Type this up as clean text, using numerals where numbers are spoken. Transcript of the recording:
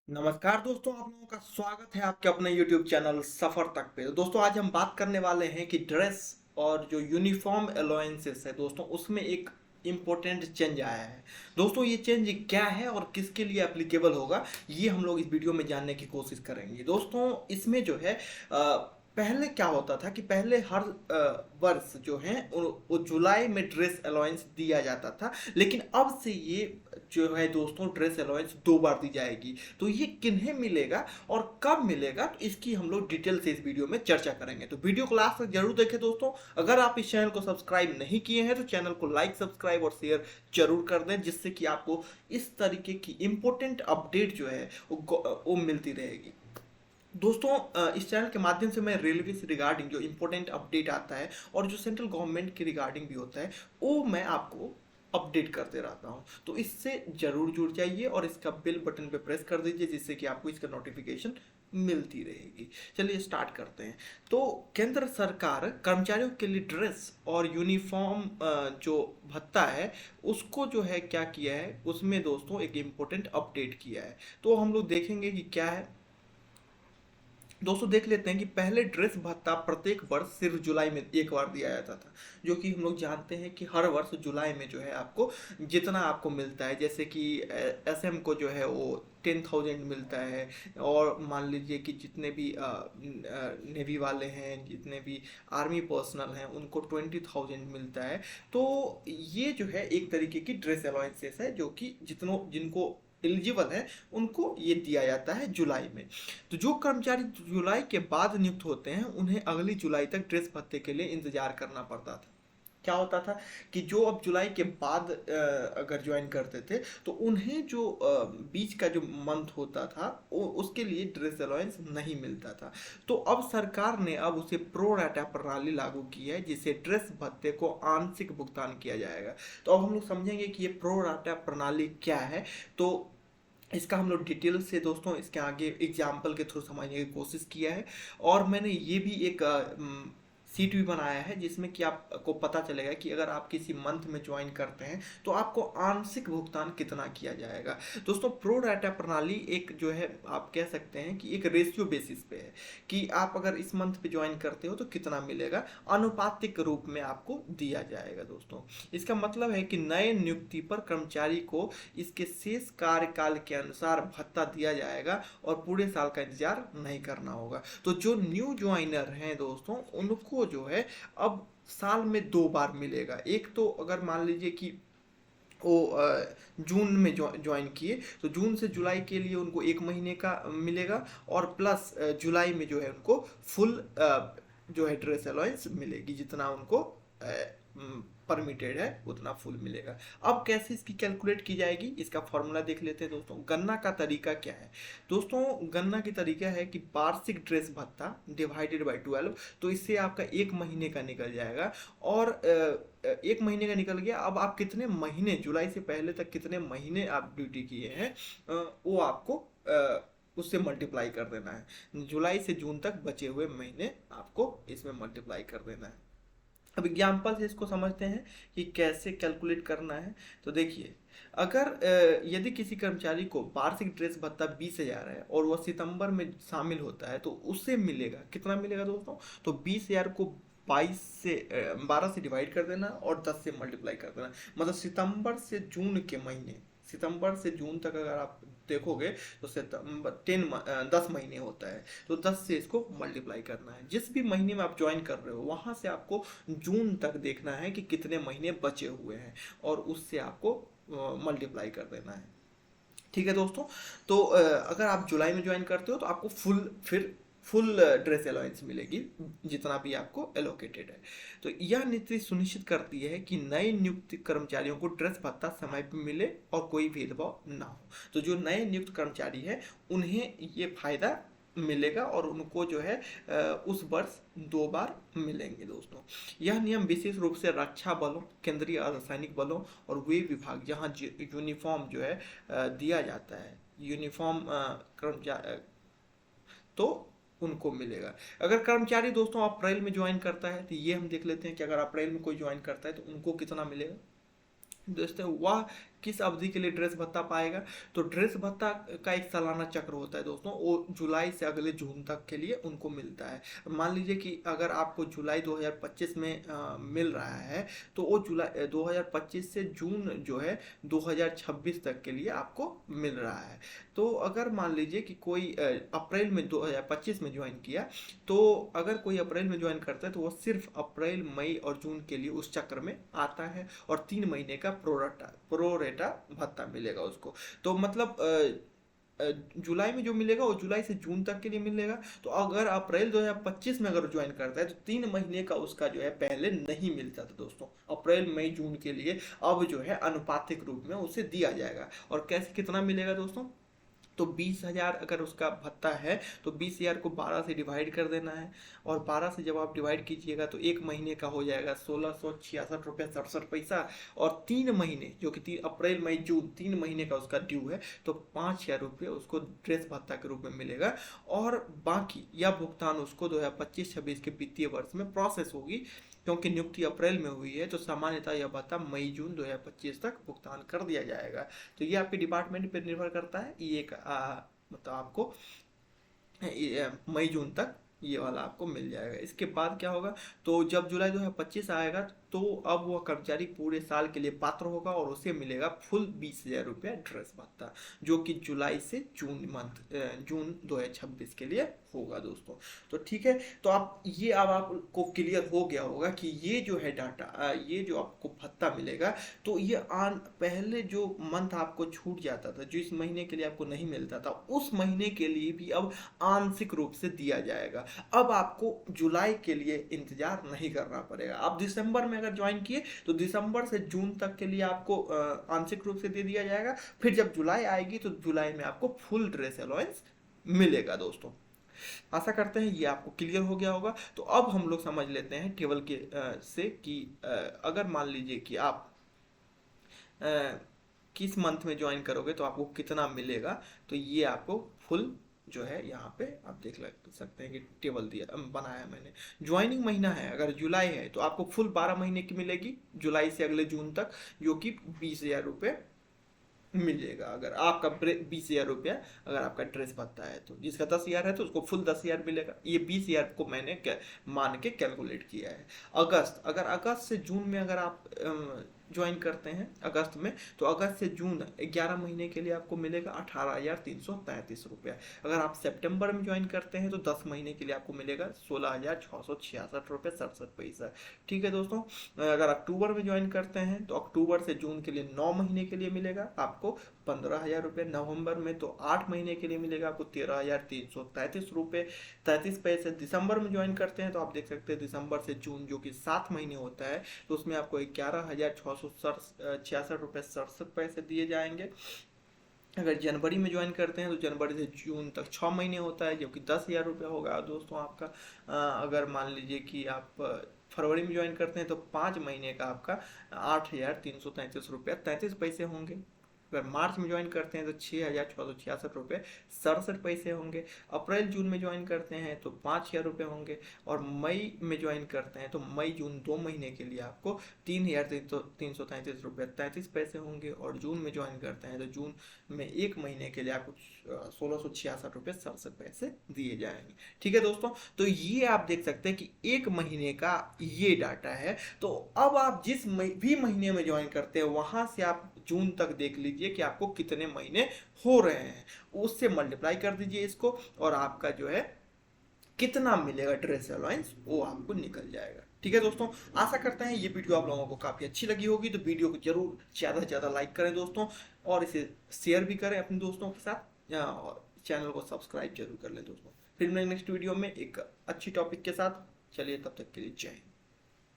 नमस्कार दोस्तों, आप लोगों का स्वागत है आपके अपने YouTube चैनल सफर तक पे। तो दोस्तों आज हम बात करने वाले हैं कि ड्रेस और जो यूनिफॉर्म अलाउंसेस है दोस्तों, उसमें एक इम्पोर्टेंट चेंज आया है। दोस्तों ये चेंज क्या है और किसके लिए एप्लीकेबल होगा, ये हम लोग इस वीडियो में जानने की कोशिश करेंगे। दोस्तों इसमें जो है पहले क्या होता था कि पहले हर वर्ष जो है वो जुलाई में ड्रेस अलाउंस दिया जाता था, लेकिन अब से ये जो है दोस्तों ड्रेस अलाउंस 2 बार दी जाएगी। तो ये किन्हें मिलेगा और कब मिलेगा, तो इसकी हम लोग डिटेल से इस वीडियो में चर्चा करेंगे। तो वीडियो को लास्ट तक जरूर देखें दोस्तों। अगर आप इस चैनल को सब्सक्राइब नहीं किए हैं तो चैनल को लाइक, सब्सक्राइब और शेयर जरूर कर दें, जिससे कि आपको इस तरीके की इंपॉर्टेंट अपडेट जो है वो मिलती रहेगी। दोस्तों इस चैनल के माध्यम से मैं रेलवे से रिगार्डिंग जो इम्पोर्टेंट अपडेट आता है और जो सेंट्रल गवर्नमेंट के रिगार्डिंग भी होता है, वो मैं आपको अपडेट करते रहता हूँ। तो इससे जरूर जुड़ जाइए और इसका बेल बटन पे प्रेस कर दीजिए, जिससे कि आपको इसका नोटिफिकेशन मिलती रहेगी। चलिए स्टार्ट करते हैं। तो केंद्र सरकार कर्मचारियों के लिए ड्रेस और यूनिफॉर्म जो भत्ता है उसको जो है क्या किया है, उसमें दोस्तों एक इम्पोर्टेंट अपडेट किया है। तो हम लोग देखेंगे कि क्या है। दोस्तों देख लेते हैं कि पहले ड्रेस भत्ता प्रत्येक वर्ष सिर्फ जुलाई में एक बार दिया जाता था, जो कि हम लोग जानते हैं कि हर वर्ष जुलाई में जो है आपको जितना आपको मिलता है, जैसे कि एसएम को जो है वो 10,000 मिलता है, और मान लीजिए कि जितने भी नेवी वाले हैं, जितने भी आर्मी पर्सनल हैं, उनको 20,000 मिलता है। तो ये जो है एक तरीके की ड्रेस अलाउंसेस है, जो कि जितनों जिनको एलिजिबल है उनको ये दिया जाता है जुलाई में। तो जो कर्मचारी जुलाई के बाद नियुक्त होते हैं उन्हें अगली जुलाई तक ड्रेस भत्ते के लिए इंतजार करना पड़ता था। क्या होता था कि जो अब जुलाई के बाद अगर ज्वाइन करते थे तो उन्हें जो बीच का जो मंथ होता था उसके लिए ड्रेस अलाउंस नहीं मिलता था। तो अब सरकार ने अब उसे प्रो राटा प्रणाली लागू की है, जिससे ड्रेस भत्ते को आंशिक भुगतान किया जाएगा। तो अब हम लोग समझेंगे कि ये प्रो राटा प्रणाली क्या है। तो इसका हम लोग डिटेल से दोस्तों इसके आगे एग्जाम्पल के थ्रू समझने की कोशिश किया है। और मैंने ये भी एक सीट भी बनाया है, जिसमें कि आपको पता चलेगा कि अगर आप किसी मंथ में ज्वाइन करते हैं तो आपको आंशिक भुगतान कितना किया जाएगा। दोस्तों प्रो राटा प्रणाली एक जो है आप कह सकते हैं कि एक रेशियो बेसिस पे है, कि आप अगर इस मंथ पे ज्वाइन करते हो तो कितना मिलेगा, अनुपातिक रूप में आपको दिया जाएगा। दोस्तों इसका मतलब है कि नए नियुक्ति पर कर्मचारी को इसके शेष कार्यकाल के अनुसार भत्ता दिया जाएगा और पूरे साल का इंतजार नहीं करना होगा। तो जो न्यू ज्वाइनर हैं दोस्तों, उनको जो है अब साल में 2 बार मिलेगा। एक तो अगर मान लीजिए कि वो जून में ज्वाइन किए तो जून से जुलाई के लिए उनको 1 महीने का मिलेगा, और प्लस जुलाई में जो है उनको फुल जो है ड्रेस अलाउंस मिलेगी, जितना उनको परमिटेड है उतना फुल मिलेगा। अब कैसे इसकी कैलकुलेट की जाएगी, इसका फॉर्मूला देख लेते हैं दोस्तों। गणना का तरीका क्या है दोस्तों, गणना की तरीका है कि वार्षिक ड्रेस भत्ता डिवाइडेड बाई 12। तो इससे आपका 1 महीने का निकल जाएगा, और 1 महीने का निकल गया। अब आप कितने महीने जुलाई से पहले तक कितने महीने आप ड्यूटी किए हैं, वो आपको उससे मल्टीप्लाई कर देना है। जुलाई से जून तक बचे हुए महीने आपको इसमें मल्टीप्लाई कर देना है। अब एग्जाम्पल से इसको समझते हैं कि कैसे कैलकुलेट करना है। तो देखिए, अगर यदि किसी कर्मचारी को वार्षिक ड्रेस भत्ता 20,000 है और वह सितंबर में शामिल होता है, तो उससे मिलेगा कितना मिलेगा दोस्तों, तो 20,000 को 12 से डिवाइड कर देना और 10 से मल्टीप्लाई कर देना। मतलब सितंबर से जून तक अगर आप देखोगे तो सितंबर 10 महीने होता है, तो 10 से इसको मल्टीप्लाई करना है। जिस भी महीने में आप ज्वाइन कर रहे हो वहां से आपको जून तक देखना है कि कितने महीने बचे हुए हैं, और उससे आपको मल्टीप्लाई कर देना है। ठीक है दोस्तों। तो अगर आप जुलाई में ज्वाइन करते हो तो आपको फुल ड्रेस अलाउंस मिलेगी, जितना भी आपको एलोकेटेड है। तो यह नीति सुनिश्चित करती है कि नए नियुक्त कर्मचारियों को ड्रेस भत्ता समय पर मिले और कोई भेदभाव ना हो। तो जो नए नियुक्त कर्मचारी है उन्हें ये फायदा मिलेगा, और उनको जो है उस वर्ष 2 बार मिलेंगे। दोस्तों यह नियम विशेष रूप से रक्षा बलों, केंद्रीय अर्धसैनिक बलों और वे विभाग जहां यूनिफॉर्म जो है दिया जाता है, यूनिफॉर्म कर्मचारी, तो उनको मिलेगा। अगर कर्मचारी दोस्तों अप्रैल में ज्वाइन करता है, तो ये हम देख लेते हैं कि अगर अप्रैल में कोई ज्वाइन करता है तो उनको कितना मिलेगा। दोस्तों वह किस अवधि के लिए ड्रेस भत्ता पाएगा? तो ड्रेस भत्ता का एक सालाना चक्र होता है दोस्तों, वो जुलाई से अगले जून तक के लिए उनको मिलता है। मान लीजिए कि अगर आपको जुलाई 2025 में मिल रहा है, तो वो जुलाई 2025 से जून जो है 2026 तक के लिए आपको मिल रहा है। तो अगर मान लीजिए कि कोई अप्रैल में 2025 में ज्वाइन किया, तो अगर कोई अप्रैल में ज्वाइन करता है तो वो सिर्फ अप्रैल, मई और जून के लिए उस चक्र में आता है, और 3 महीने का प्रोरेटा भत्ता मिलेगा उसको। तो मतलब जुलाई में जो मिलेगा वो जुलाई से जून तक के लिए मिलेगा। तो अगर अप्रैल 2025 में अगर ज्वाइन करता है तो 3 महीने का उसका जो है पहले नहीं मिलता था दोस्तों, अप्रैल, मई, जून के लिए अब जो है अनुपातिक रूप में उसे दिया जाएगा। और कैसे कितना मिलेगा दोस्तों? तो 20,000 अगर उसका भत्ता है तो 20,000 को 12 से डिवाइड कर देना है, और 12 से जब आप डिवाइड कीजिएगा तो 1 महीने का हो जाएगा 1666 रुपये 67 पैसा। और 3 महीने जो कि 3 अप्रैल, मई, जून 3 महीने का उसका ड्यू है, तो 5,000 रुपये उसको ड्रेस भत्ता के रूप में मिलेगा। और बाकी यह भुगतान उसको 2025-26 के वित्तीय वर्ष में प्रोसेस होगी, क्योंकि नियुक्ति अप्रैल में हुई है तो सामान्यतः यह भत्ता मई जून 2025 तक भुगतान कर दिया जाएगा। तो ये आपके डिपार्टमेंट पर निर्भर करता है। ये एक मतलब आपको मई जून तक ये वाला आपको मिल जाएगा। इसके बाद क्या होगा? तो जब जुलाई 2025 आएगा तो अब वह कर्मचारी पूरे साल के लिए पात्र होगा और उसे मिलेगा फुल 20,000 रुपया ड्रेस भत्ता, जो कि जुलाई से जून 2026 के लिए होगा दोस्तों। तो ठीक है, तो आप ये अब आपको क्लियर हो गया होगा कि ये जो है डाटा, ये जो आपको भत्ता मिलेगा, तो ये पहले जो मंथ आपको छूट जाता था, जो इस महीने के लिए आपको नहीं मिलता था, उस महीने के लिए भी अब आंशिक रूप से दिया जाएगा। अब आपको जुलाई के लिए इंतजार नहीं करना पड़ेगा। आप दिसंबर में अगर ज्वाइन किए तो दिसंबर से जून तक के लिए आपको आंशिक रूप से दे दिया जाएगा। फिर जब जुलाई आएगी तो जुलाई में आपको फुल ड्रेस अलाउंस मिलेगा दोस्तों। आशा करते हैं ये आपको क्लियर हो गया होगा। तो अब हम लोग समझ लेते हैं टेबल के से कि अगर मान लीजिए कि आप किस मंथ में ज्वाइन करोगे तो आपको कितना मिलेगा। तो ये आपको फुल जो है यहाँ पे आप देख सकते हैं कि टेबल दिया बनाया मैंने। ज्वाइनिंग महीना है अगर जुलाई है तो आपको फुल 12 महीने की मिलेगी, जुलाई से अगले जून तक, जो कि 20,000 रुपये मिलेगा। अगर आपका 20,000 रुपया अगर आपका ड्रेस भत्ता है, तो जिसका 10,000 है तो उसको फुल 10,000 मिलेगा। ये 20,000 को मैंने मान के कैलकुलेट किया है। अगर अगस्त से जून में अगर आप ज्वाइन करते हैं अगस्त में, तो अगस्त से जून 11 महीने के लिए आपको मिलेगा 18,333 रुपया। अगर आप सितंबर में ज्वाइन करते हैं तो 10 महीने के लिए आपको मिलेगा 16,666 रुपये 67 पैसा। ठीक है दोस्तों, अगर अक्टूबर में ज्वाइन करते हैं तो अक्टूबर से जून के लिए 9 महीने के लिए मिलेगा आपको 15,000 रुपये। नवंबर में तो 8 महीने के लिए मिलेगा आपको 13,333 रुपये 33 पैसे। दिसंबर में ज्वाइन करते हैं तो आप देख सकते हैं दिसंबर से जून जो कि 7 महीने होता है, तो उसमें आपको 11,666 रुपये 67 पैसे दिए जाएंगे। अगर जनवरी में ज्वाइन करते हैं तो जनवरी से जून तक 6 महीने होता है, जो कि 10,000 रुपया होगा दोस्तों आपका। अगर मान लीजिए कि आप फरवरी में ज्वाइन करते हैं तो 5 महीने का आपका 8,333 रुपया 33 पैसे होंगे। अगर मार्च में ज्वाइन करते हैं तो 6,666 रुपये 67 पैसे होंगे। अप्रैल जून में ज्वाइन करते हैं तो 5,000 रुपये होंगे। और मई में ज्वाइन करते हैं तो मई जून 2 महीने के लिए आपको 3,333 रुपये 33 पैसे होंगे। और जून में ज्वाइन करते हैं तो जून में 1 महीने के लिए आपको 1,666 रुपये 67 पैसे दिए जाएंगे। ठीक है दोस्तों, तो ये आप देख सकते हैं कि 1 महीने का ये डाटा है। तो अब आप जिस भी महीने में ज्वाइन करते हैं वहां से आप जून तक देख लीजिए कि आपको कितने महीने हो रहे हैं, उससे मल्टीप्लाई कर दीजिए इसको, और आपका जो है कितना मिलेगा ड्रेस अलाउंस वो आपको निकल जाएगा। ठीक है दोस्तों, आशा करते हैं ये वीडियो आप लोगों को काफ़ी अच्छी लगी होगी। तो वीडियो को जरूर ज़्यादा से ज़्यादा लाइक करें दोस्तों, और इसे शेयर भी करें अपने दोस्तों के साथ, और चैनल को सब्सक्राइब जरूर कर लें दोस्तों। फिर मिलेंगे नेक्स्ट वीडियो में एक अच्छी टॉपिक के साथ। चलिए तब तक के लिए जय हिंद।